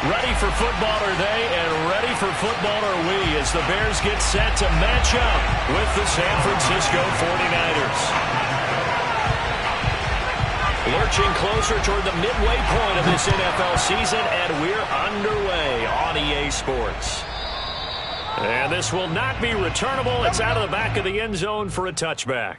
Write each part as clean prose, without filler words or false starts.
Ready for football are they, and ready for football are we as the Bears get set to match up with the San Francisco 49ers. Lurching closer toward the midway point of this NFL season, and we're underway on EA Sports. And this will not be returnable. It's out of the back of the end zone for a touchback.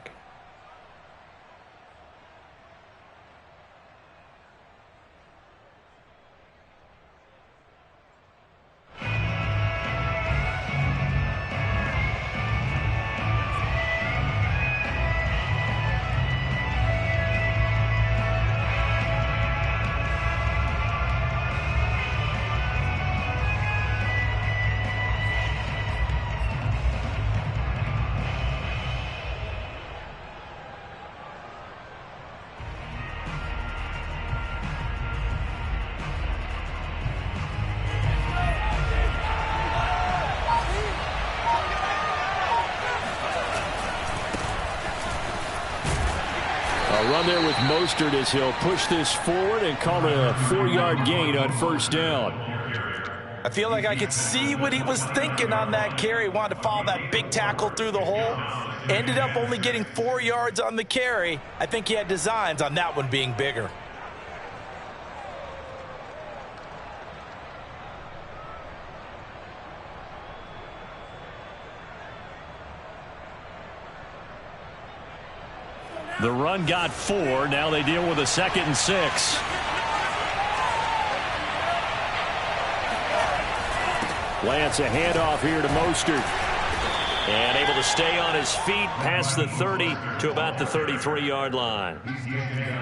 Run there with Mostert as he'll push this forward and call it a 4-yard gain on first down. I feel like I could see what he was thinking on that carry. Wanted to follow that big tackle through the hole. Ended up only getting 4 yards on the carry. I think he had designs on that one being bigger. The run got 4. Now they deal with a 2nd and 6. Lance, a handoff here to Mostert. And able to stay on his feet past the 30 to about the 33-yard line.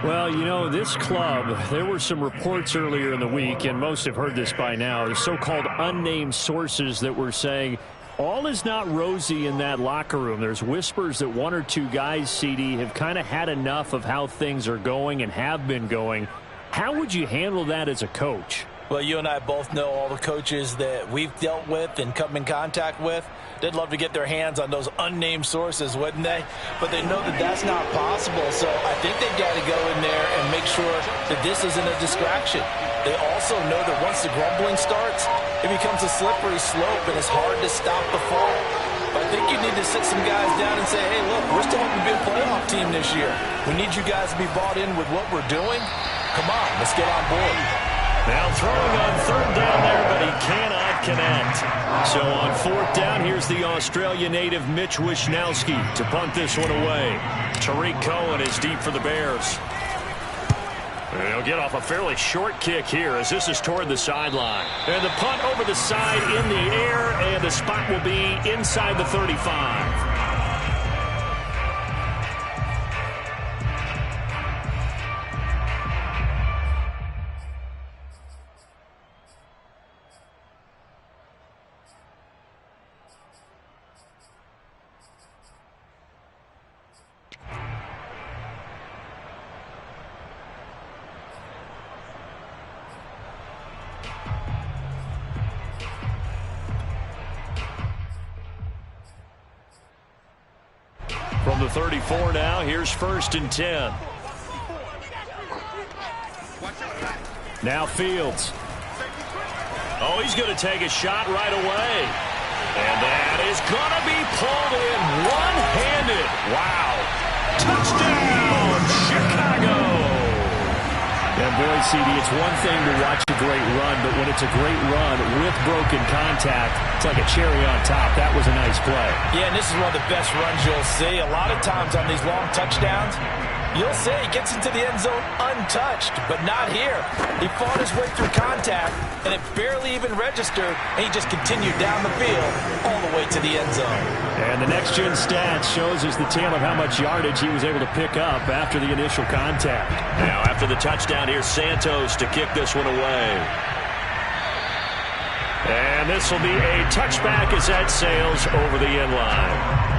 Well, you know, this club, there were some reports earlier in the week, and most have heard this by now, the so-called unnamed sources that were saying all is not rosy in that locker room. There's whispers that 1 or 2 guys, CD, have kind of had enough of how things are going and have been going. How would you handle that as a coach? Well, you and I both know all the coaches that we've dealt with and come in contact with. They'd love to get their hands on those unnamed sources, wouldn't they? But they know that that's not possible, so I think they've got to go in there and make sure that this isn't a distraction. They also know that once the grumbling starts, it becomes a slippery slope, and it's hard to stop the fall. But I think you need to sit some guys down and say, hey, look, we're still going to be a playoff team this year. We need you guys to be bought in with what we're doing. Come on, let's get on board. Now throwing on 3rd down there, but he cannot connect. So on 4th down, here's the Australia native Mitch Wishnowsky to punt this one away. Tariq Cohen is deep for the Bears. He'll get off a fairly short kick here as this is toward the sideline. And the punt over the side in the air, and the spot will be inside the 35. From the 34 now, here's 1st and 10. Now Fields. Oh, he's going to take a shot right away. And that is going to be pulled in one-handed. Wow. Touchdown, Chicago. And boy, CD, it's one thing to watch a great run, but when it's a great run with broken contact, it's like a cherry on top. That was a nice play. Yeah, and this is one of the best runs you'll see. A lot of times on these long touchdowns, you'll see he gets into the end zone untouched, but not here. He fought his way through contact, and it barely even registered, and he just continued down the field all the way to the end zone. And the next-gen stats shows us the tale of how much yardage he was able to pick up after the initial contact. Now, after the touchdown, here's Santos to kick this one away. And this will be a touchback as that sails over the end line.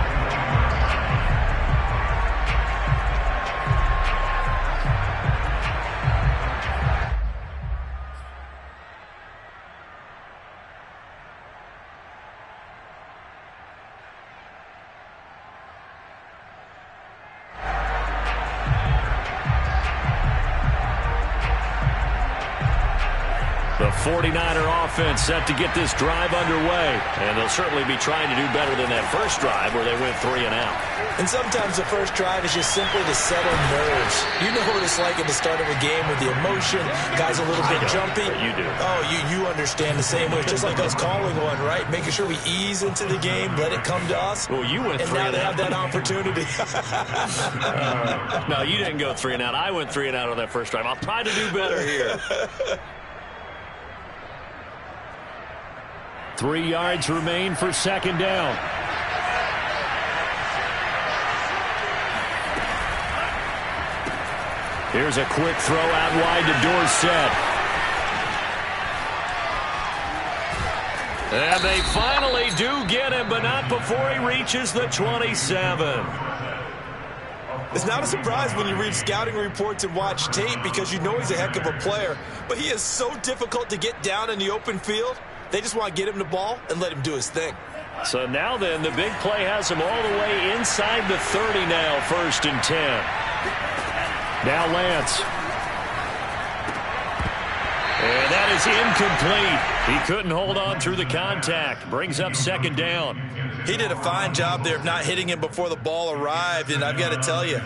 The 49er offense set to get this drive underway. And they'll certainly be trying to do better than that first drive where they went 3 and out. And sometimes the first drive is just simply to settle nerves. You know what it's like at the start of a game with the emotion. Guys a little bit jumpy. You do. Oh, you understand the same way. It's just like us calling one, right? Making sure we ease into the game, let it come to us. Well, you went 3 and out. And now they have that opportunity. No, you didn't go 3 and out. I went 3 and out on that first drive. I'll try to do better here. 3 yards remain for second down. Here's a quick throw out wide to Dorsett. And they finally do get him, but not before he reaches the 27. It's not a surprise when you read scouting reports and watch tape because you know he's a heck of a player. But he is so difficult to get down in the open field. They just want to get him the ball and let him do his thing. So now then, the big play has him all the way inside the 30 now, 1st and 10. Now Lance. And that is incomplete. He couldn't hold on through the contact. Brings up second down. He did a fine job there of not hitting him before the ball arrived. And I've got to tell you,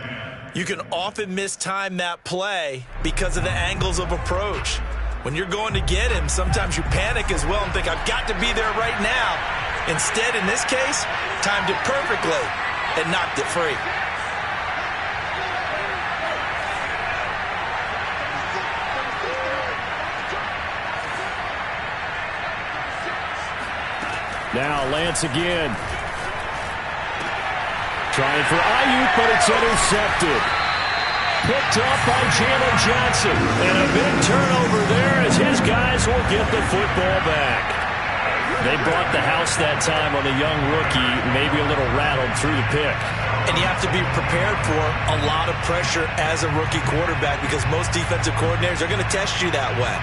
you can often mistime that play because of the angles of approach. When you're going to get him, sometimes you panic as well and think, I've got to be there right now. Instead, in this case, timed it perfectly and knocked it free. Now Lance again. Trying for Ayuk, but it's intercepted. Picked up by Jalen Johnson. And a big turnover there as his guys will get the football back. They brought the house that time on the young rookie, maybe a little rattled through the pick. And you have to be prepared for a lot of pressure as a rookie quarterback because most defensive coordinators are going to test you that way.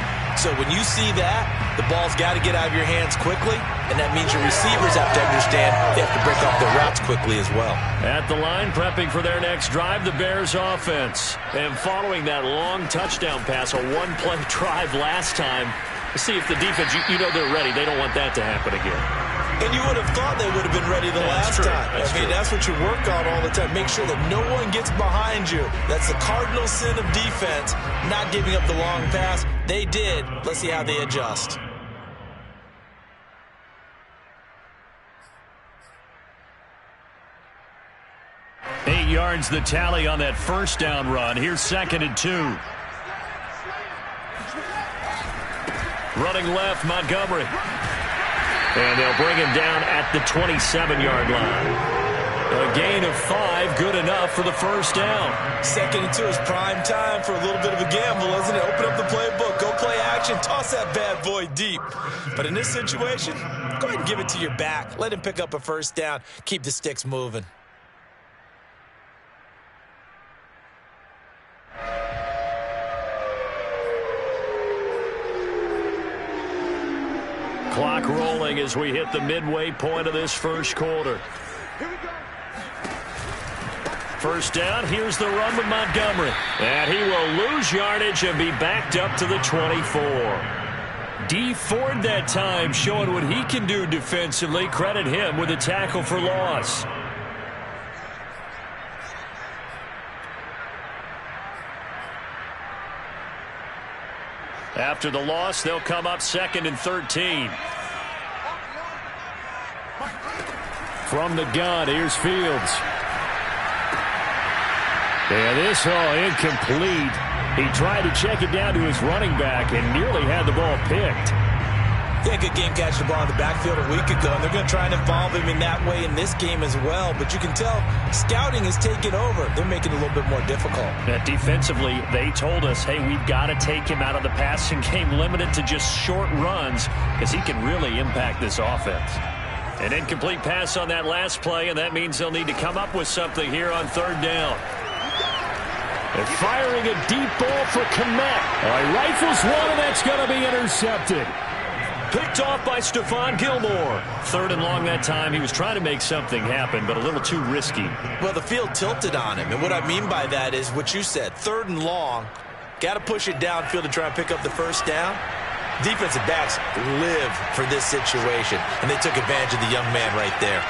So when you see that, the ball's got to get out of your hands quickly, and that means your receivers have to understand they have to break off their routes quickly as well. At the line, prepping for their next drive, the Bears offense. And following that long touchdown pass, a one-play drive last time, see if the defense, you know they're ready. They don't want that to happen again. And you would have thought they would have been ready the last time. That's what you work on all the time. Make sure that no one gets behind you. That's the cardinal sin of defense, not giving up the long pass. They did. Let's see how they adjust. Eight yards the tally on that first down run. Here's 2nd and 2. Running left, Montgomery. And they'll bring him down at the 27-yard line. A gain of 5, good enough for the first down. 2nd and 2 is prime time for a little bit of a gamble, isn't it? Open up the playbook, go play action, toss that bad boy deep. But in this situation, go ahead and give it to your back. Let him pick up a first down. Keep the sticks moving. Clock rolling as we hit the midway point of this first quarter. First down, here's the run with Montgomery. And he will lose yardage and be backed up to the 24. D. Ford that time showing what he can do defensively. Credit him with a tackle for loss. After the loss, they'll come up 2nd and 13. From the gun, here's Fields. And this incomplete. He tried to check it down to his running back and nearly had the ball picked. Yeah, good game catching the ball in the backfield a week ago, and they're going to try and involve him in that way in this game as well. But you can tell scouting is taking over. They're making it a little bit more difficult. Defensively, they told us, hey, we've got to take him out of the passing game, limited to just short runs, because he can really impact this offense. An incomplete pass on that last play, and that means they'll need to come up with something here on 3rd down. They're firing a deep ball for Kmet. Rifles one, and that's going to be intercepted. Picked off by Stephon Gilmore. 3rd and long that time. He was trying to make something happen, but a little too risky. Well, the field tilted on him, and what I mean by that is what you said. 3rd and long, got to push it downfield to try and pick up the first down. Defensive backs live for this situation, and they took advantage of the young man right there.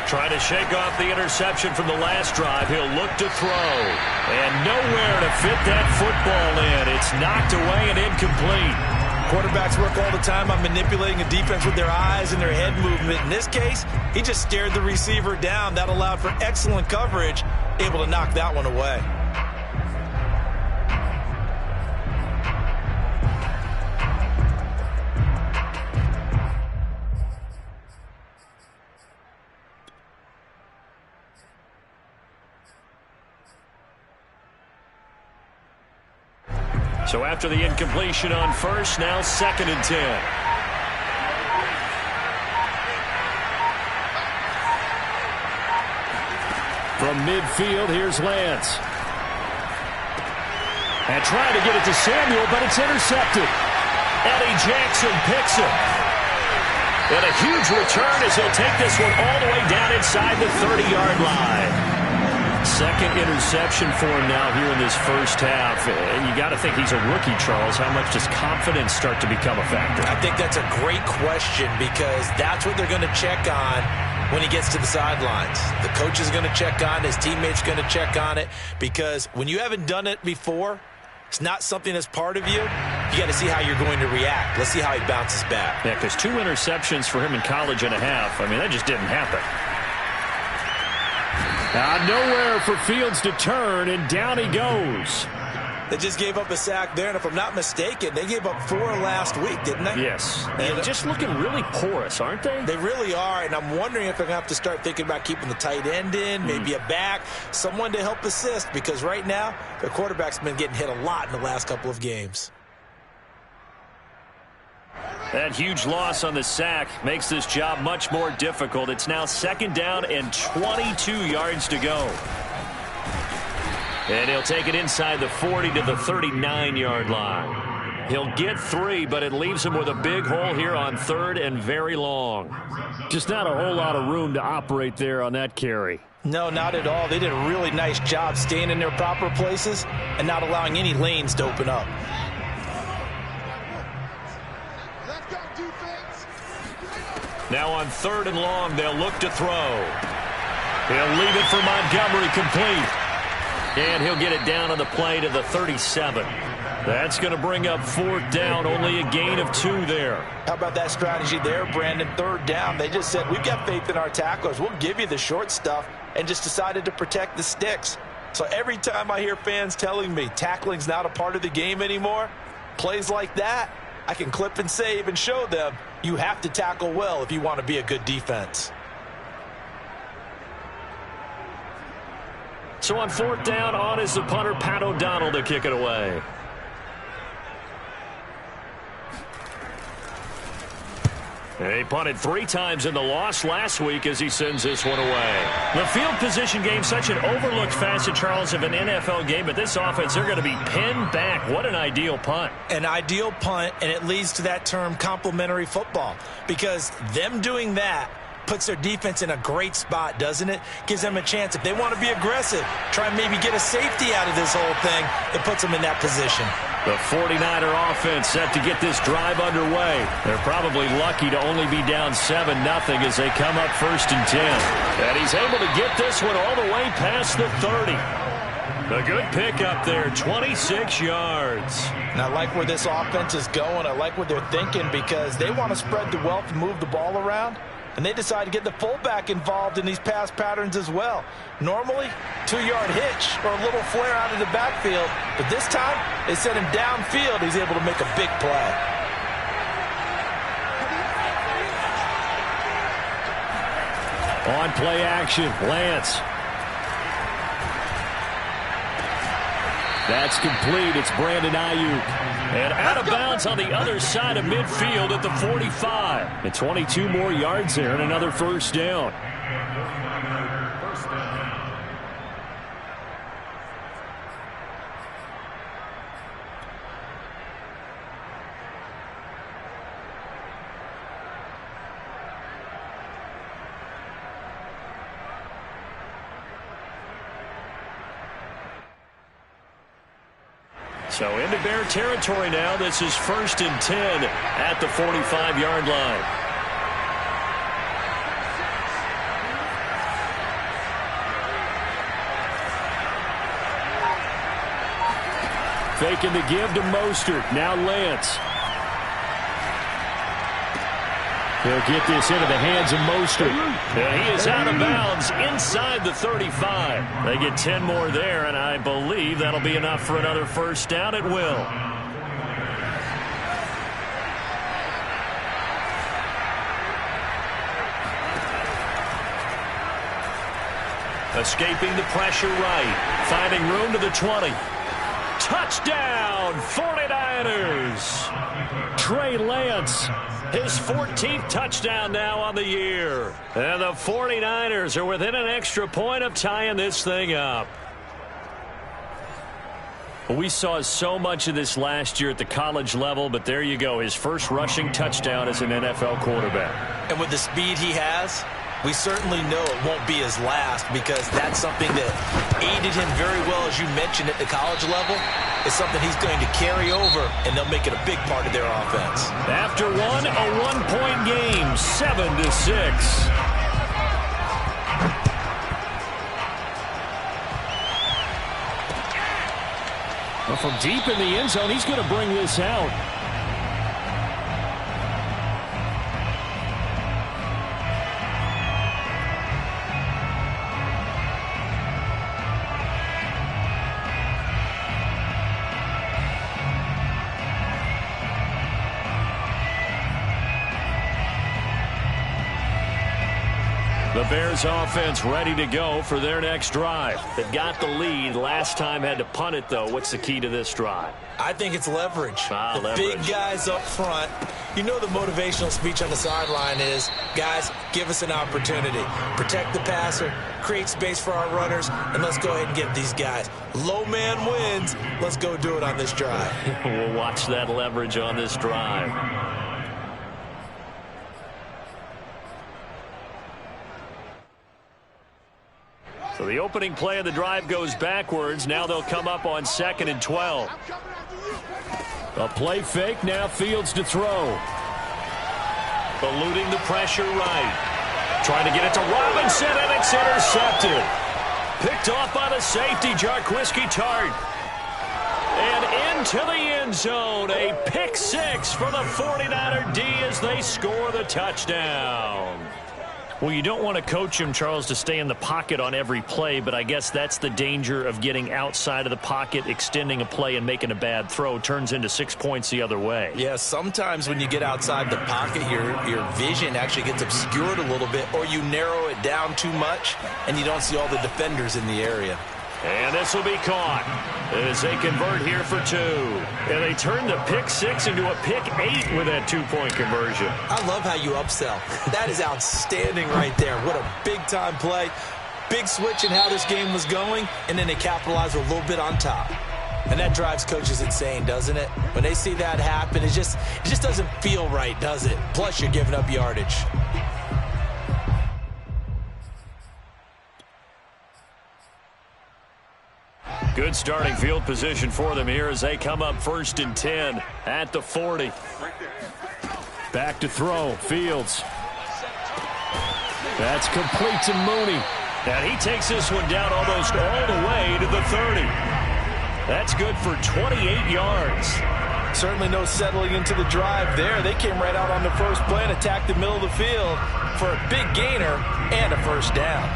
Trying to shake off the interception from the last drive. He'll look to throw. And nowhere to fit that football in. It's knocked away and incomplete. Quarterbacks work all the time on manipulating a defense with their eyes and their head movement. In this case, he just stared the receiver down. That allowed for excellent coverage, able to knock that one away. So after the incompletion on first, now 2nd and 10. From midfield, here's Lance. And trying to get it to Samuel, but it's intercepted. Eddie Jackson picks it. And a huge return as he'll take this one all the way down inside the 30-yard line. Second interception for him now here in this first half. And you got to think he's a rookie, Charles. How much does confidence start to become a factor? I think that's a great question because that's what they're going to check on when he gets to the sidelines. The coach is going to check on, his teammates going to check on it, because when you haven't done it before, it's not something that's part of you. You got to see how you're going to react. Let's see how he bounces back. Yeah, because 2 interceptions for him in college and a half. I mean, that just didn't happen. Nowhere for Fields to turn, and down he goes. They just gave up a sack there, and if I'm not mistaken, they gave up 4 last week, didn't they? Yes. And just looking really porous, aren't they? They really are, and I'm wondering if they're going to have to start thinking about keeping the tight end in, maybe a back, someone to help assist, because right now, their quarterback's been getting hit a lot in the last couple of games. That huge loss on the sack makes this job much more difficult. It's now 2nd down and 22 yards to go. And he'll take it inside the 40 to the 39-yard line. He'll get 3, but it leaves him with a big hole here on 3rd and very long. Just not a whole lot of room to operate there on that carry. No, not at all. They did a really nice job staying in their proper places and not allowing any lanes to open up. Now on 3rd and long, they'll look to throw. He'll leave it for Montgomery complete. And he'll get it down on the play to the 37. That's going to bring up 4th down, only a gain of 2 there. How about that strategy there, Brandon? 3rd down, they just said, we've got faith in our tacklers. We'll give you the short stuff, and just decided to protect the sticks. So every time I hear fans telling me tackling's not a part of the game anymore, plays like that, I can clip and save and show them you have to tackle well if you want to be a good defense. So on 4th down, on is the punter, Pat O'Donnell, to kick it away. He punted 3 times in the loss last week as he sends this one away. The field position game, such an overlooked facet, Charles, of an NFL game, but this offense, they're going to be pinned back. What an ideal punt. An ideal punt, and it leads to that term complementary football, because them doing that puts their defense in a great spot, doesn't it? Gives them a chance. If they want to be aggressive, try and maybe get a safety out of this whole thing, it puts them in that position. The 49er offense set to get this drive underway. They're probably lucky to only be down 7-0 as they come up 1st and 10. And he's able to get this one all the way past the 30. A good pickup there, 26 yards. And I like where this offense is going. I like what they're thinking, because they want to spread the wealth and move the ball around. And they decide to get the fullback involved in these pass patterns as well. Normally, 2-yard hitch or a little flare out of the backfield. But this time, they sent him downfield. He's able to make a big play. On play action, Lance. That's complete. It's Brandon Ayuk. And out of bounds on the other side of midfield at the 45. And 22 more yards there and another 1st down. So into Bear territory now. This is 1st and 10 at the 45-yard line. Faking the give to Mostert. Now Lance. He'll get this into the hands of Mostert. And he is out of bounds inside the 35. They get 10 more there, and I believe that'll be enough for another first down. It will. Escaping the pressure right. Finding room to the 20. Touchdown, 49ers. Trey Lance, his 14th touchdown now on the year. And the 49ers are within an extra point of tying this thing up. We saw so much of this last year at the college level, but there you go. His first rushing touchdown as an NFL quarterback. And with the speed he has, we certainly know it won't be his last, because that's something that aided him very well, as you mentioned, at the college level. It's something he's going to carry over, and they'll make it a big part of their offense. After one, a one-point game, 7-6. Well, from deep in the end zone, he's going to bring this out. The Bears offense ready to go for their next drive. They've got the lead. Last time had to punt it, though. What's the key to this drive? I think it's leverage. Leverage. Big guys up front. You know the motivational speech on the sideline is, guys, give us an opportunity. Protect the passer, create space for our runners, and let's go ahead and get these guys. Low man wins. Let's go do it on this drive. We'll watch that leverage on this drive. So the opening play of the drive goes backwards. Now they'll come up on 2nd and 12. A play fake. Now Fields to throw. Eluding the pressure right. Trying to get it to Robinson, and it's intercepted. Picked off by the safety, Jarquiski Tart. And into the end zone. A pick six for the 49er D as they score the touchdown. Well, you don't want to coach him, Charles, to stay in the pocket on every play, but I guess that's the danger of getting outside of the pocket, extending a play, and making a bad throw. Turns into 6 points the other way. Yeah, sometimes when you get outside the pocket, your vision actually gets obscured a little bit, or you narrow it down too much, and you don't see all the defenders in the area. And this will be caught as they convert here for 2. And they turn the pick 6 into a pick 8 with that 2-point conversion. I love how you upsell. That is outstanding right there. What a big-time play. Big switch in how this game was going, and then they capitalize a little bit on top. And that drives coaches insane, doesn't it? When they see that happen, it just doesn't feel right, does it? Plus, you're giving up yardage. Good starting field position for them here as they come up 1st and 10 at the 40. Back to throw. Fields. That's complete to Mooney. And he takes this one down almost all the way to the 30. That's good for 28 yards. Certainly no settling into the drive there. They came right out on the first play and attacked the middle of the field for a big gainer and a first down.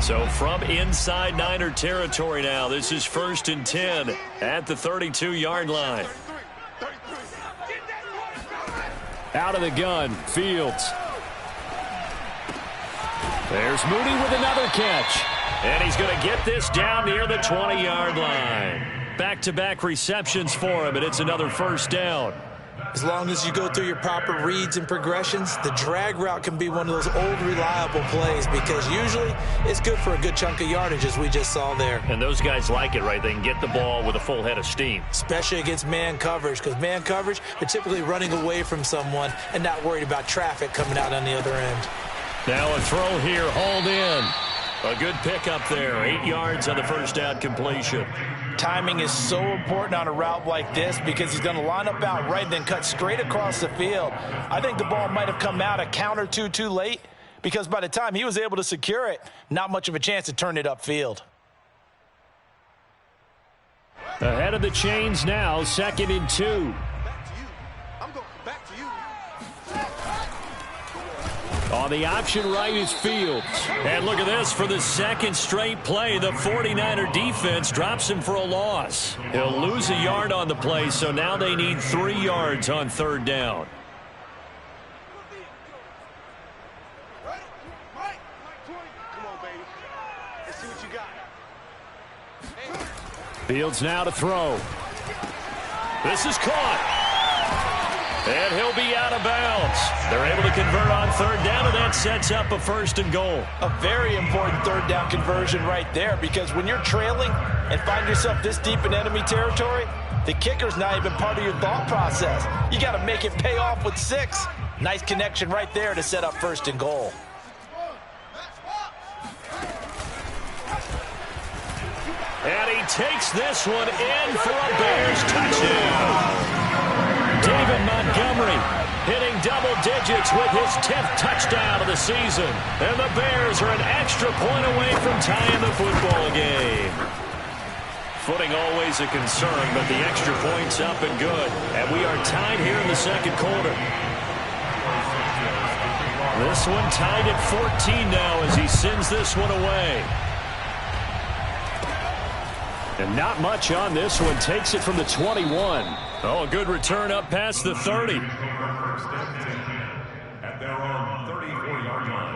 So from inside Niner territory now, this is 1st and 10 at the 32-yard line. Out of the gun, Fields. There's Mooney with another catch. And he's going to get this down near the 20-yard line. Back-to-back receptions for him, and it's another first down. As long as you go through your proper reads and progressions, the drag route can be one of those old reliable plays, because usually it's good for a good chunk of yardage, as we just saw there. And those guys like it, right? They can get the ball with a full head of steam. Especially against man coverage, because man coverage, they're typically running away from someone and not worried about traffic coming out on the other end. Now a throw here, hauled in. A good pickup there. 8 yards on the first down completion. Timing is so important on a route like this because he's going to line up out right and then cut straight across the field. I think the ball might have come out a count or two too late because by the time he was able to secure it, not much of a chance to turn it upfield. Ahead of the chains now, 2nd and 2. On the option right is Fields. And look at this. For the second straight play, the 49er defense drops him for a loss. He'll lose a yard on the play, so now they need 3 yards on 3rd down. Fields now to throw. This is caught. And he'll be out of bounds. They're able to convert on 3rd down, and that sets up a 1st and goal. A very important 3rd down conversion right there because when you're trailing and find yourself this deep in enemy territory, the kicker's not even part of your thought process. You got to make it pay off with 6. Nice connection right there to set up 1st and goal. And he takes this one in for a Bears touchdown. David Montgomery hitting double digits with his 10th touchdown of the season. And the Bears are an extra point away from tying the football game. Footing always a concern, but the extra point's up and good. And we are tied here in the 2nd quarter. This one tied at 14 now as he sends this one away. And not much on this one. Takes it from the 21. Oh, a good return up past the 30. At their own 34-yard line.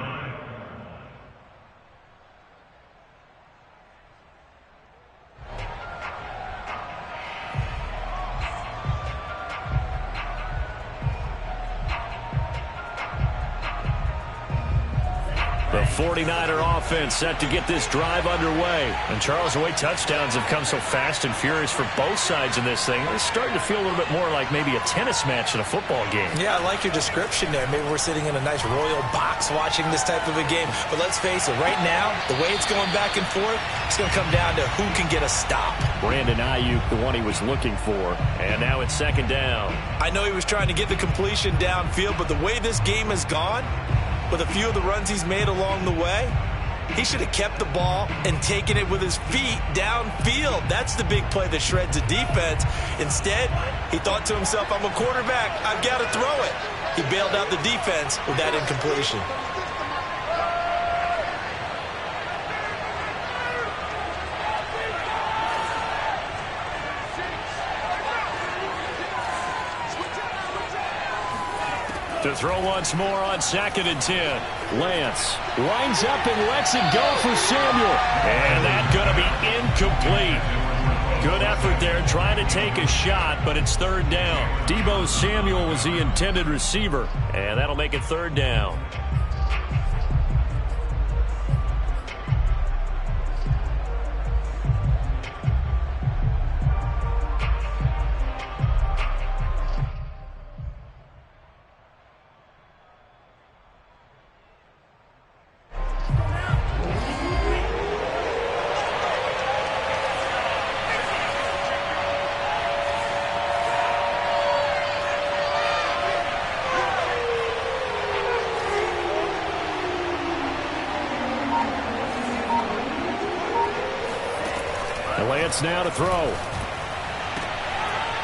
The 49er offense set to get this drive underway. And Charles, the way touchdowns have come so fast and furious for both sides in this thing, it's starting to feel a little bit more like maybe a tennis match in a football game. Yeah, I like your description there. Maybe we're sitting in a nice royal box watching this type of a game. But let's face it, right now, the way it's going back and forth, it's going to come down to who can get a stop. Brandon Ayuk, the one he was looking for. And now it's 2nd down. I know he was trying to get the completion downfield, but the way this game has gone, with a few of the runs he's made along the way, he should have kept the ball and taken it with his feet downfield. That's the big play that shreds the defense. Instead, he thought to himself, I'm a quarterback, I've got to throw it. He bailed out the defense with that incompletion. To throw once more on 2nd and 10. Lance lines up and lets it go for Samuel. And that's going to be incomplete. Good effort there trying to take a shot, but it's 3rd down. Deebo Samuel was the intended receiver, and that'll make it 3rd down. Lance now to throw.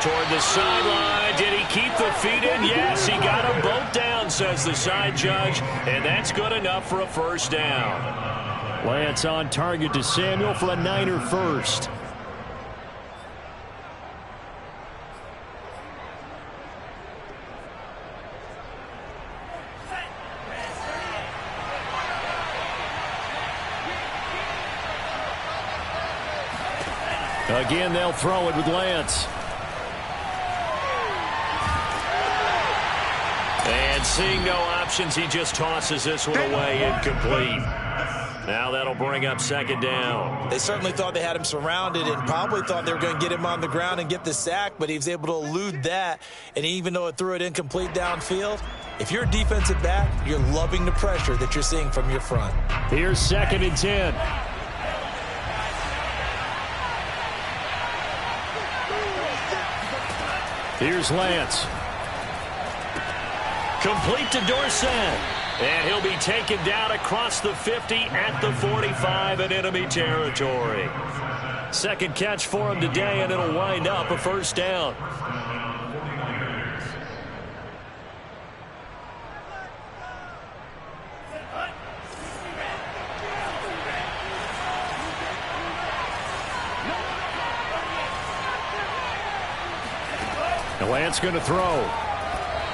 Toward the sideline. Did he keep the feet in? Yes, he got them both down, says the side judge. And that's good enough for a 1st down. Lance on target to Samuel for a Niner 1st. Again, they'll throw it with Lance. And seeing no options, he just tosses this one away, incomplete. Now that'll bring up 2nd down. They certainly thought they had him surrounded and probably thought they were going to get him on the ground and get the sack, but he was able to elude that. And even though it threw it incomplete downfield, If you're a defensive back, you're loving the pressure that you're seeing from your front. Here's 2nd and 10. Here's Lance. Complete to Dorsett. And he'll be taken down across the 50 at the 45 in enemy territory. Second catch for him today, and it'll wind up a first down. Lance going to throw.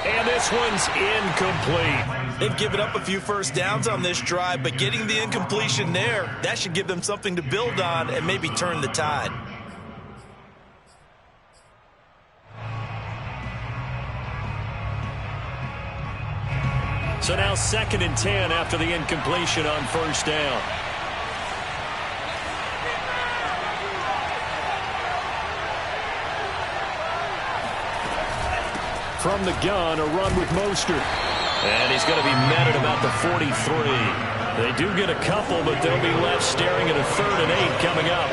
And this one's incomplete. They've given up a few first downs on this drive, but getting the incompletion there, that should give them something to build on and maybe turn the tide. So now 2nd and 10 after the incompletion on first down. From the gun, a run with Mostert. And he's going to be met at about the 43. They do get a couple, but they'll be left staring at a 3rd and 8 coming up.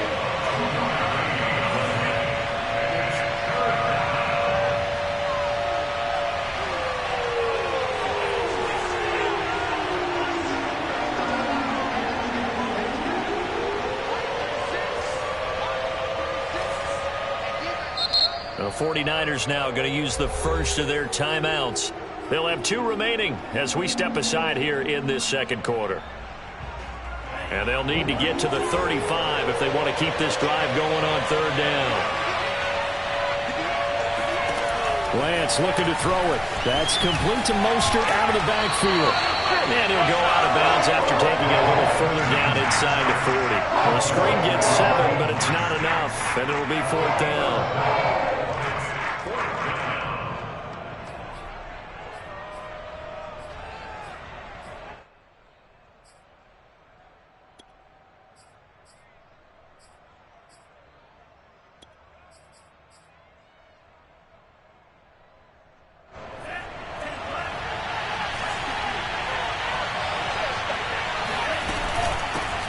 The 49ers now going to use the first of their timeouts. They'll have 2 remaining as we step aside here in this second quarter. And they'll need to get to the 35 if they want to keep this drive going on 3rd down. Lance looking to throw it. That's complete to Mostert out of the backfield. And he'll go out of bounds after taking it a little further down inside the 40. The screen gets 7, but it's not enough, and it'll be 4th down.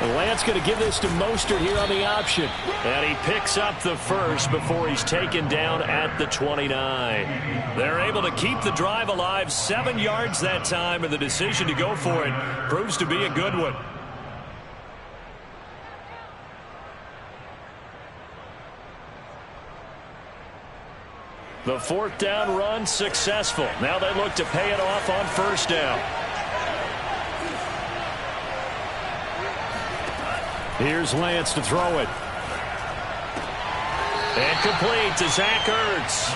Lance going to give this to Mostert here on the option. And he picks up the first before he's taken down at the 29. They're able to keep the drive alive, 7 yards that time, and the decision to go for it proves to be a good one. The 4th down run successful. Now they look to pay it off on first down. Here's Lance to throw it. And complete to Zach Ertz.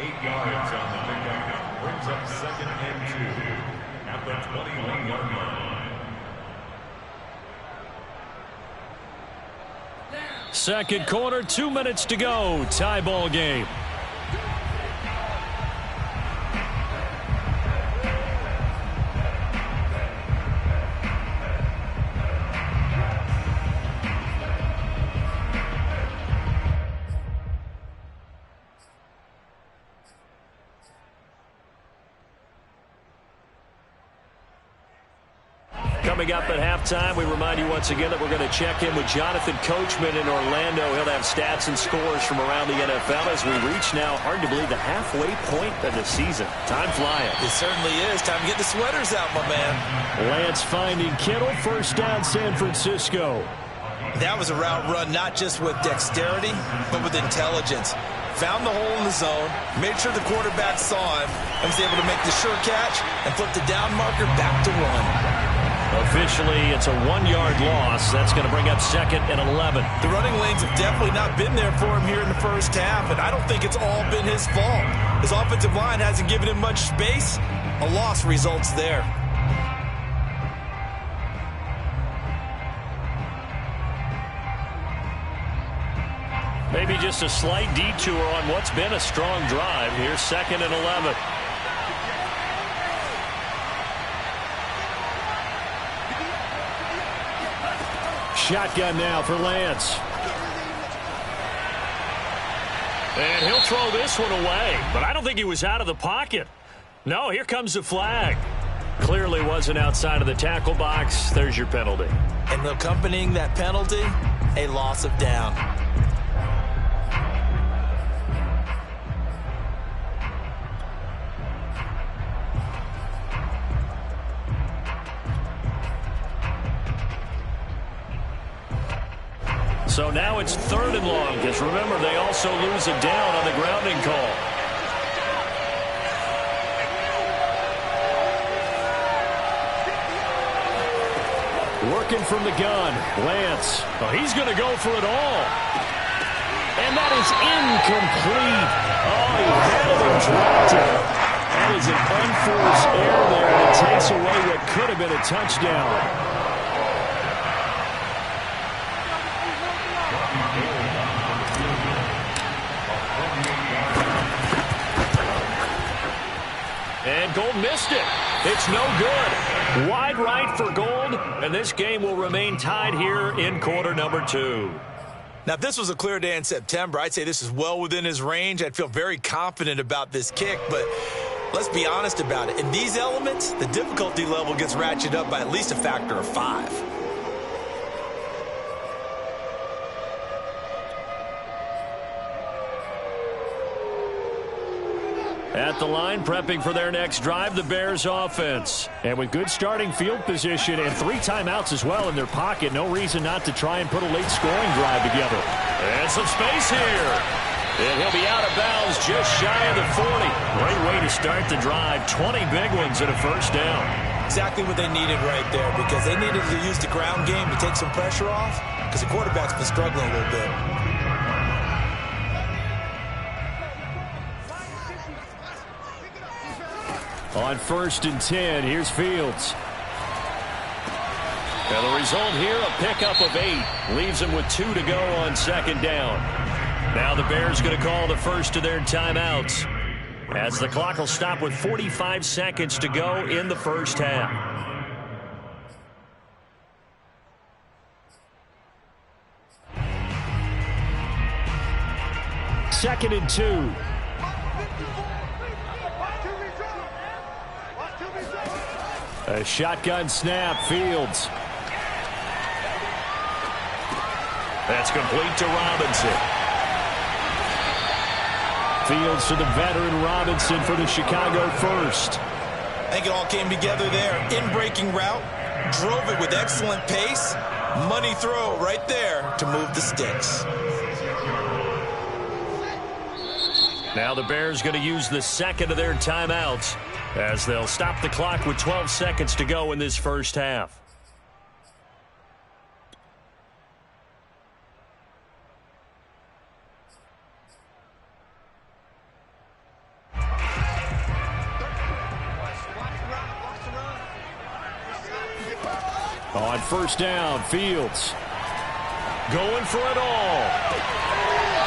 8 yards on the pickup. Brings up 2nd and 2 at the 21-yard line. Second quarter, 2 minutes to go. Tie ball game. Coming up at halftime, we remind you once again that we're going to check in with Jonathan Coachman in Orlando. He'll have stats and scores from around the NFL as we reach now, hard to believe, the halfway point of the season. Time flying. It certainly is. Time to get the sweaters out, my man. Lance finding Kittle. First down, San Francisco. That was a route run not just with dexterity, but with intelligence. Found the hole in the zone, made sure the quarterback saw him, and was able to make the sure catch and flip the down marker back to run. Officially, it's a 1-yard loss. That's going to bring up 2nd and 11. The running lanes have definitely not been there for him here in the first half, and I don't think it's all been his fault. His offensive line hasn't given him much space. A loss results there. Maybe just a slight detour on what's been a strong drive. Here's 2nd and 11. Shotgun now for Lance. And he'll throw this one away, but I don't think he was out of the pocket. No, here comes the flag. Clearly wasn't outside of the tackle box. There's your penalty. And accompanying that penalty, a loss of down. So now it's 3rd and long, because remember, they also lose a down on the grounding call. Working from the gun, Lance. Oh, he's going to go for it all. And that is incomplete. Oh, he had it and dropped it. That is an unforced error there, and it takes away what could have been a touchdown. And Gold missed it. It's no good. Wide right for Gold, and this game will remain tied here in quarter number 2. Now, if this was a clear day in September, I'd say this is well within his range. I'd feel very confident about this kick, but let's be honest about it. In these elements, the difficulty level gets ratcheted up by at least a factor of 5. At the line, prepping for their next drive, the Bears offense. And with good starting field position and 3 timeouts as well in their pocket, no reason not to try and put a late scoring drive together. And some space here. And he'll be out of bounds just shy of the 40. Great way to start the drive. 20 big ones and a first down. Exactly what they needed right there, because they needed to use the ground game to take some pressure off, because the quarterback's been struggling a little bit. On 1st and 10, here's Fields. And the result here, a pickup of 8. Leaves them with 2 to go on 2nd down. Now the Bears going to call the first of their timeouts, as the clock will stop with 45 seconds to go in the first half. Second and 2. A shotgun snap, Fields. That's complete to Robinson. Fields to the veteran Robinson for the Chicago first. I think it all came together there. In-breaking route, drove it with excellent pace. Money throw right there to move the sticks. Now the Bears going to use the second of their timeouts, as they'll stop the clock with 12 seconds to go in this first half. On 1st down, Fields going for it all.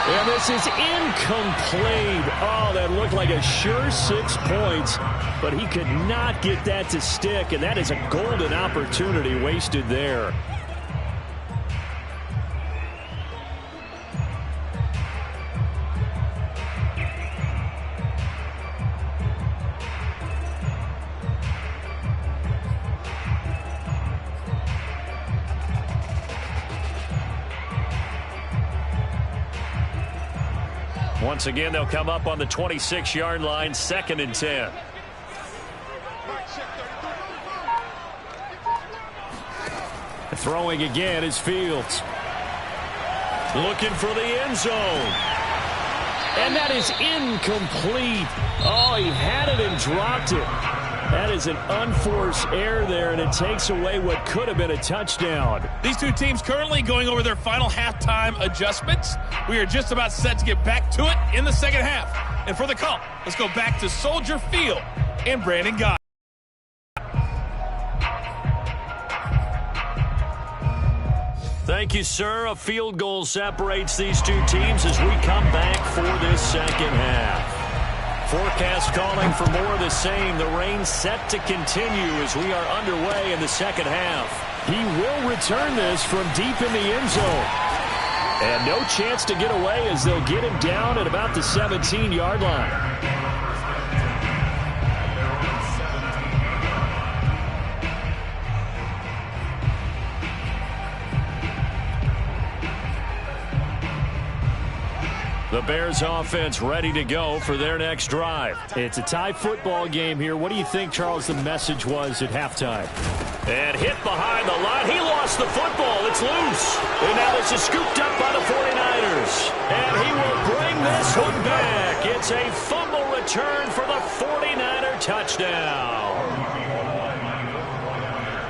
And this is incomplete. Oh, that looked like a sure 6 points, but he could not get that to stick, and that is a golden opportunity wasted there. Once again, they'll come up on the 26-yard line, 2nd and 10. Throwing again is Fields. Looking for the end zone. And that is incomplete. Oh, he had it and dropped it. That is an unforced error there, and it takes away what could have been a touchdown. These two teams currently going over their final halftime adjustments. We are just about set to get back to it in the second half. And for the call, let's go back to Soldier Field and Brandon Guy. Thank you, sir. A field goal separates these two teams as we come back for this second half. Forecast calling for more of the same. The rain set to continue as we are underway in the second half. He will return this from deep in the end zone. And no chance to get away as they'll get him down at about the 17-yard line. The Bears offense ready to go for their next drive. It's a tie football game here. What do you think, Charles, the message was at halftime? And hit behind the line. He lost the football. It's loose. And now this is scooped up by the 49ers. And he will bring this one back. It's a fumble return for the 49er touchdown.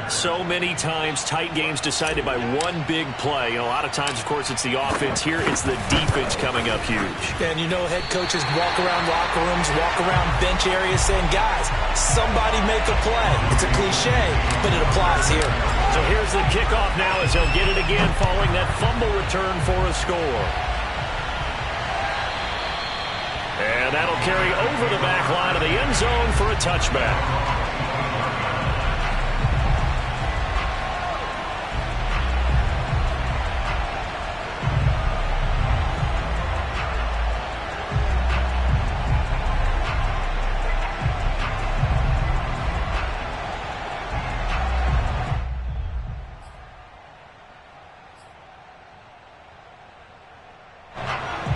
So many times tight games decided by one big play. A lot of times, of course, it's the offense. Here, it's the defense coming up huge. And you know head coaches walk around locker rooms, walk around bench areas saying, guys, somebody make a play. It's a cliche, but it applies here. So here's the kickoff now as he'll get it again following that fumble return for a score. And that'll carry over the back line of the end zone for a touchback.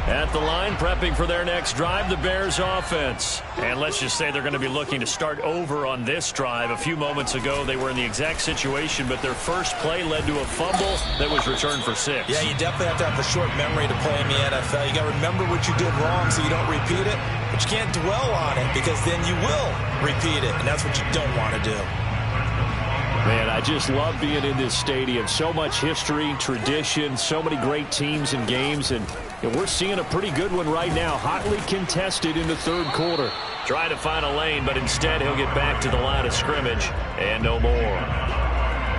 At the line, prepping for their next drive, the Bears offense. And let's just say they're going to be looking to start over on this drive. A few moments ago, they were in the exact situation, but their first play led to a fumble that was returned for 6. Yeah, you definitely have to have a short memory to play in the NFL. You got to remember what you did wrong so you don't repeat it, but you can't dwell on it because then you will repeat it, and that's what you don't want to do. Man, I just love being in this stadium. So much history, tradition, so many great teams and games, and we're seeing a pretty good one right now. Hotly contested in the third quarter. Trying to find a lane, but instead he'll get back to the line of scrimmage and no more.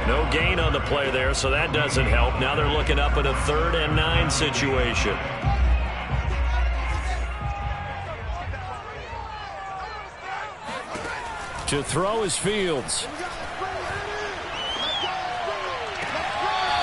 No gain on the play there, so that doesn't help. Now they're looking up at a 3rd and 9 situation. To throw is Fields.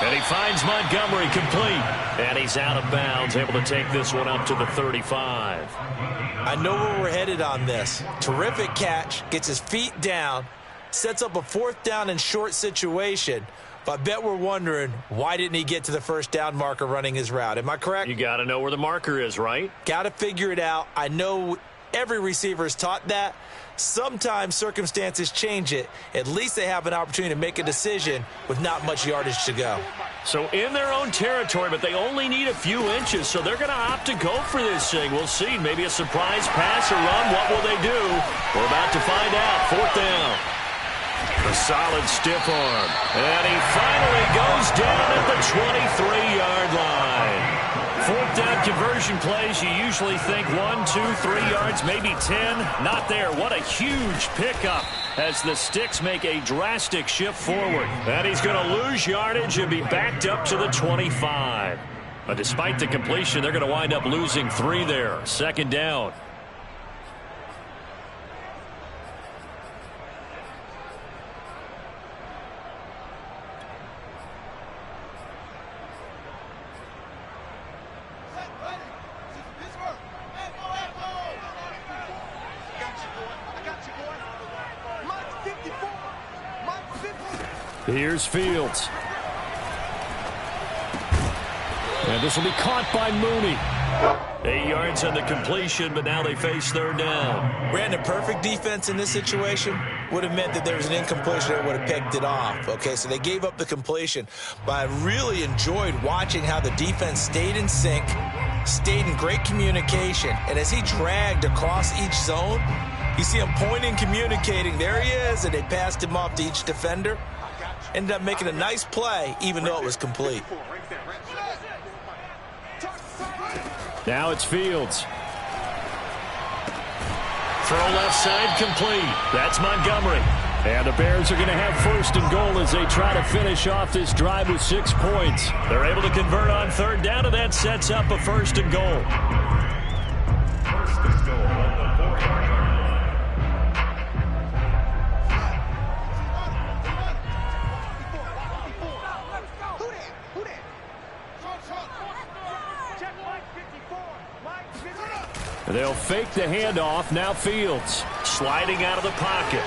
And he finds Montgomery complete. And he's out of bounds, able to take this one up to the 35. I know where we're headed on this. Terrific catch, gets his feet down, sets up a 4th down and short situation. But I bet we're wondering, why didn't he get to the first down marker running his route? Am I correct? You got to know where the marker is, right? Got to figure it out. I know every receiver is taught that. Sometimes circumstances change it. At least they have an opportunity to make a decision with not much yardage to go. So in their own territory, but they only need a few inches, so they're going to opt to go for this thing. We'll see. Maybe a surprise pass or run. What will they do? We're about to find out. 4th down. A solid stiff arm. And he finally goes down at the 23-yard line. 4th down conversion plays, you usually think 1, 2, 3 yards, maybe 10. Not there. What a huge pickup as the sticks make a drastic shift forward. And he's going to lose yardage and be backed up to the 25. But despite the completion, they're going to wind up losing 3 there. 2nd down. Here's Fields. And this will be caught by Mooney. 8 yards on the completion, but now they face 3rd down. Brandon, perfect defense in this situation would have meant that there was an incompletion that would have picked it off. Okay, so they gave up the completion. But I really enjoyed watching how the defense stayed in sync, stayed in great communication, and as he dragged across each zone, you see him pointing, communicating. There he is, and they passed him off to each defender. Ended up making a nice play, even though it was complete. Now it's Fields. Throw left side complete. That's Montgomery. And the Bears are going to have 1st and goal as they try to finish off this drive with 6 points. They're able to convert on 3rd down, and that sets up a 1st and goal. 1st and goal on the 4-yard line. They'll fake the handoff. Now Fields sliding out of the pocket.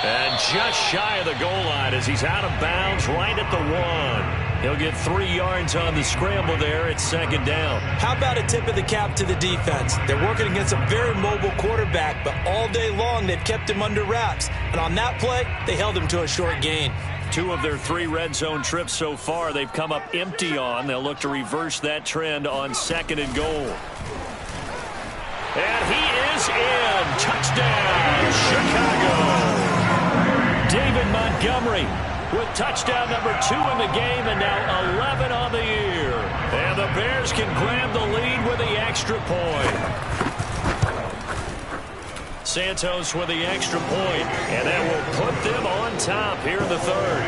And just shy of the goal line as he's out of bounds right at the 1. He'll get 3 yards on the scramble there. It's second down. How about a tip of the cap to the defense? They're working against a very mobile quarterback, but all day long they've kept him under wraps. And on that play, they held him to a short gain. 2 of their 3 red zone trips so far they've come up empty on. They'll look to reverse that trend on 2nd and goal. And he is in. Touchdown, Chicago. David Montgomery with touchdown number 2 in the game and now 11 on the year. And the Bears can grab the lead with the extra point. Santos with the extra point, and that will put them on top here in the 3rd.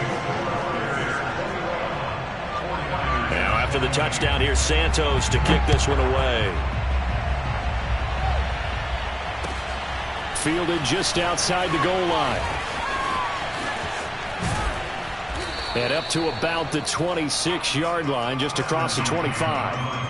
Now after the touchdown, here's Santos to kick this one away. Fielded just outside the goal line. And up to about the 26-yard line, just across the 25.